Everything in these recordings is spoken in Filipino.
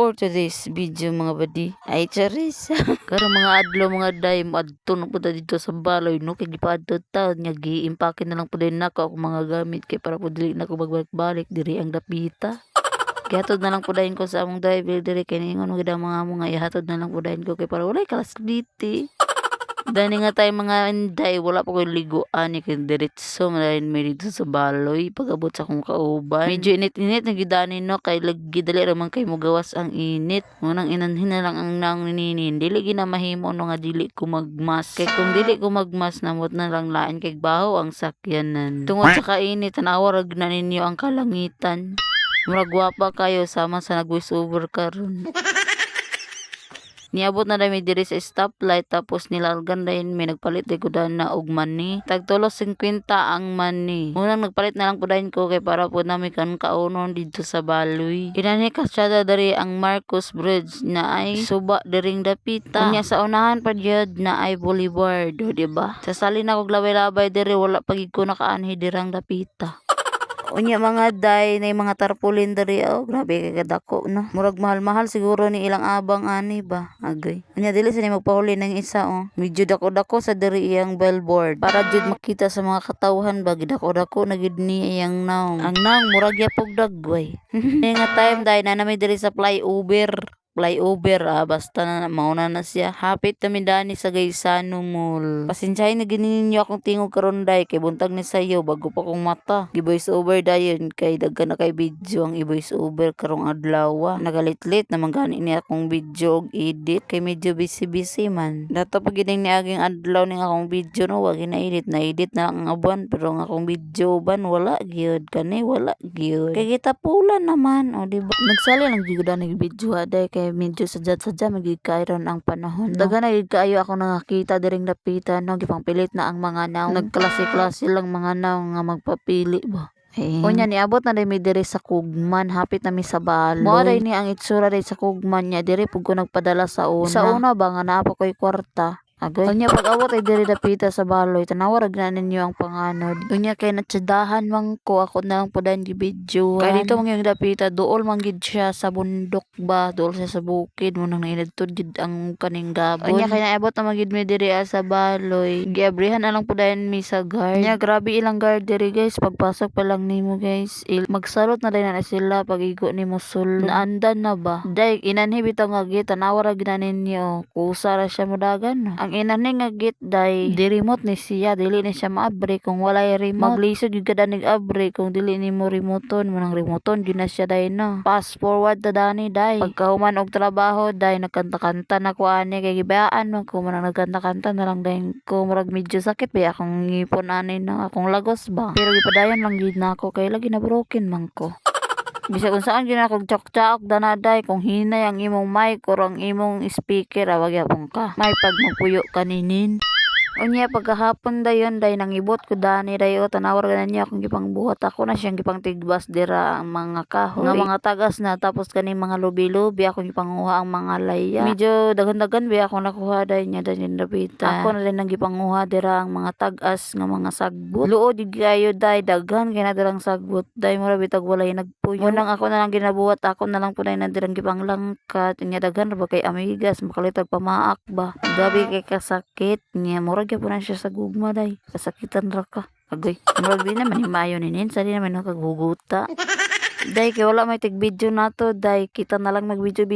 for today's video mga badi ay charis karon mga adlaw mga day adto na pud dito sa baloy no kay gipadto taon nga gi-impake na lang pud nako ako mga gamit kay para pud dili nako magbalik diri ang dapita. Gihatod na lang pudahin ko sa among driver diri kay ningon mo gid ang mga amo nga ihatod na lang pudahin ko kay para walay kalasditi. Dani nga tayo mga inday, wala pa ko liguan ni kay diretso malain may dito sa baloy pagabot sa akong kauban. Medyo init-init na gidani no kay lagi dali ra man kay mogawas ang init. Munang inanhin na lang ang naong ninin. Dili gina mahimo no nga dili ko magmas. Kay kung dili ko magmas namot na lang lain kay baho ang sakyanan. Tungod sa kainit tanawa rag na ninyo ang kalangitan. Murag gwapa kayo sama sa nag-voice over karon. Niabot na dami diri sa stoplight tapos nilalgan dayon may nagpalit di ko na og money. Tag 50 ang money. Unang nagpalit na lang po dayon ko kay para po nami kan kaunon dito sa baloy. Inani kasyada dari ang Marcos Bridge na ay suba diring dapita. Unya sa unahan pa gyud na ay Boulevard, o diba? Sa salin ako glabay-labay diri wala pagid ko nakaanhi dirang dapita. Unya mga day na mga tarpaulin dari grabe kay kadako no. Murag mahal-mahal siguro ni ilang abang ani ba. Agoy. Unya dili sa ni magpahuli ng isa Medyo dako-dako sa diri iyang billboard para jud makita sa mga katawhan ba gidako-dako na gid ni iyang naong. Ang naong murag yapog dagway. Nga time day na nami diri sa flyover basta na mauna na siya hapit kami dani sa Gaisano Mall. Pasensyahin na ginin ninyo akong tingog karon day kay buntag ni sayo bago pa kong mata gi-voice over dayon kay daghan na kay video ang i-voice over karong adlaw. Nagalit-lit na gani ni akong video og edit kay medyo busy man. Dato pa gid ni aging adlaw ning akong video no wag na edit na lang ang abuan pero ang akong video ban wala gyud kay kita pula naman diba. Nagsali lang gyud ang video day kay medyo sadya magigkairon ang panahon no? Daghan na gid kaayo ako nakakita diring dapitan no gipangpilit na ang mga naw nagklase-klase lang mga naw nga magpapili ba. Unya niabot na dami diri sa Kugman hapit na mi sa baloy. Mo ni ang itsura diri sa Kugman nya diri pud ko nagpadala sa una. Sa una ba nga naa pa ko'y kwarta. Agoy. Unya pag-abot ay diri dapita sa baloy tanawa rag na ninyo ang panganod. Unya kay natsadahan man ko ako na lang pudan di video. Kay dito mang yung dapita duol man gid siya sa bundok ba, duol siya sa bukid mo nang nainadtod gid ang kaning gabon. Unya kay naabot na magid mi diri sa baloy. Giabrihan na lang pudan mi sa guard. Unya grabe ilang guard diri guys pagpasok pa lang nimo guys. Magsalot na din na sila pag-igo nimo sulod. Naandan na ba? Day inanhi bitaw nga gid tanawa rag na ninyo. Kusa ra siya modagan no. Ang inani nga git day di remote ni siya dili ni siya maabre kung walay remote maglisod gyud kada nag-abre kung dili nimo remoton manang remoton gyud na siya day no. Fast forward ta dani day pagkahuman og trabaho day nagkanta-kanta na ko ani kay gibayaan man ko manang nagkanta-kanta na lang day ko murag medyo sakit ba akong ngipon ani na akong lagos ba pero gipadayon lang gyud nako kay lagi na broken man ko. Bisa kung saan gina kog chak-chak danaday kung hinay ang imong mic or ang imong speaker awag yapon ka. May pag magpuyo kaninin. Unya pagkahapon dayon day nangibot ko dani dayo tanawar ganan niya akong gipang buhat ako na siyang gipang tigbas dira ang mga kahoy nga mga tagas na tapos kani mga lubi-lubi ako gipanguha ang mga laya medyo daghan-daghan bi ako nakuha day niya dayon dapita ako na din nang gipanguha dira ang mga tagas nga mga sagbot luod gayo day daghan kay na dirang sagbot day mura bitag walay nagpuyo unang ako na lang ginabuhat ako na lang punay na dirang gipanglangkat nya daghan ra ba kay amigas makalitag pamaak ba grabe kay kasakit nya mura gyapon siya sa gugma day kasakitan ra ka agoy murag di naman himayo ninin sa di naman nakaguguta day kay wala may tig video nato day kita na lang nag-video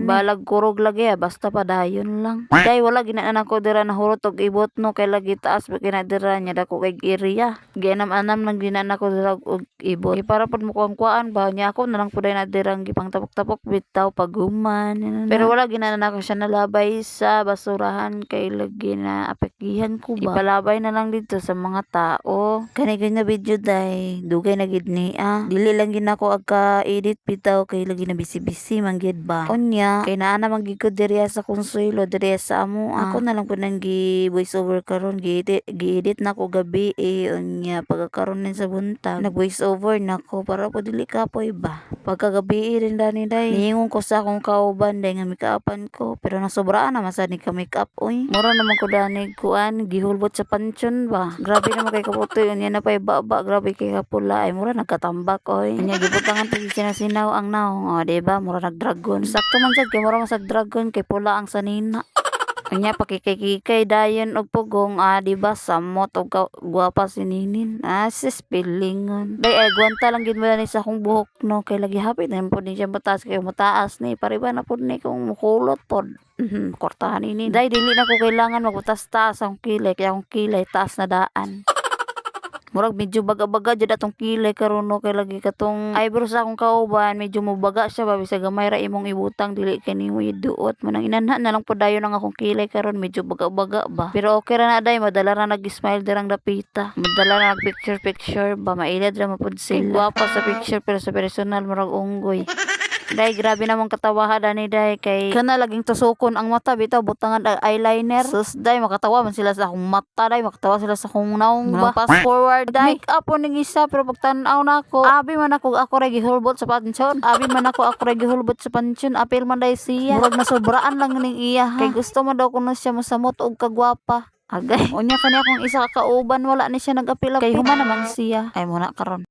balag kurog lagi basta pa dayon lang day wala ginaan ako dira nahurot og ibot no kay lagi taas ba kinadira nya dako kay area ginam-anam lang ginaan ako dira og ibot para pud mo kuan ba nya ako na lang puday na dirang gipang tapok-tapok bitaw paguman pero wala ginaan ako siya nalabay sa basurahan kay lagi na apekihan ko ba ipalabay na lang dito sa mga tao kani na video day dugay na gid ni dili lang gina ko agka-edit bitaw kay lagi na busy manggid ba unya kay naa na manggid diri sa Consuelo diri sa amo ako na lang pud nang gi-voice over karon gi-edit na ko gabi unya pagkakaron din sa buntag nag-voice over na ko para po dili kapoy ba pagkagabi rin dani day niingon ko sa akong kauban day nga make-upan ko pero nasobraan na masad ni ka make-up mura naman ko dani kuan gihulbot sa pansyon ba grabe naman kay kaputoy unya na pay baba grabe kay kapula ay mura nagkatambak unya Butangan pag sinasinaw ang naong. O, diba? Mura nag-dragon. Sakto man sad kay mura masag dragon kay pula ang sanina. Kanya pakikay-kikay dayon og pugong diba samot og gwapa si Ninin. Sis pilingon. Day gwanta lang gid mo ni sa akong buhok no kay lagi hapit na pud ni siya mataas kay mataas ni pariba na pud ni kung mukulot pod. Kortahan ini. Day dili na ko kailangan magbutas-taas ang kilay kay akong kilay taas na daan. Murag medyo baga-baga jud atong kilay karon no kay lagi katong eyebrows sa akong kauban medyo mobaga siya ba bisag gamay ra imong ibutang dili kay nimo iduot man ang inanha na lang pud dayon ang akong kilay karon medyo baga-baga ba pero okay ra na day madala ra nag-smile dirang dapita madala ra nag picture ba mailad ra mapud sila gwapa sa picture pero sa personal murag unggoy. Day grabe namang katawahan ani day kay kana laging tusukon ang mata bitaw butangan eyeliner sus day makatawa man sila sa akong mata day makatawa sila sa akong naong ba fast forward day make up po ning isa pero pagtan-aw nako abi man ako ra gihulbot sa pansyon abi man ako ra gihulbot sa pansyon apil man day siya murag nasobraan lang ning iya kay gusto man daw kuno siya mosamot og kagwapa agay unya kani akong isa ka kauban wala ni siya nag-apil kay human naman siya ay muna karon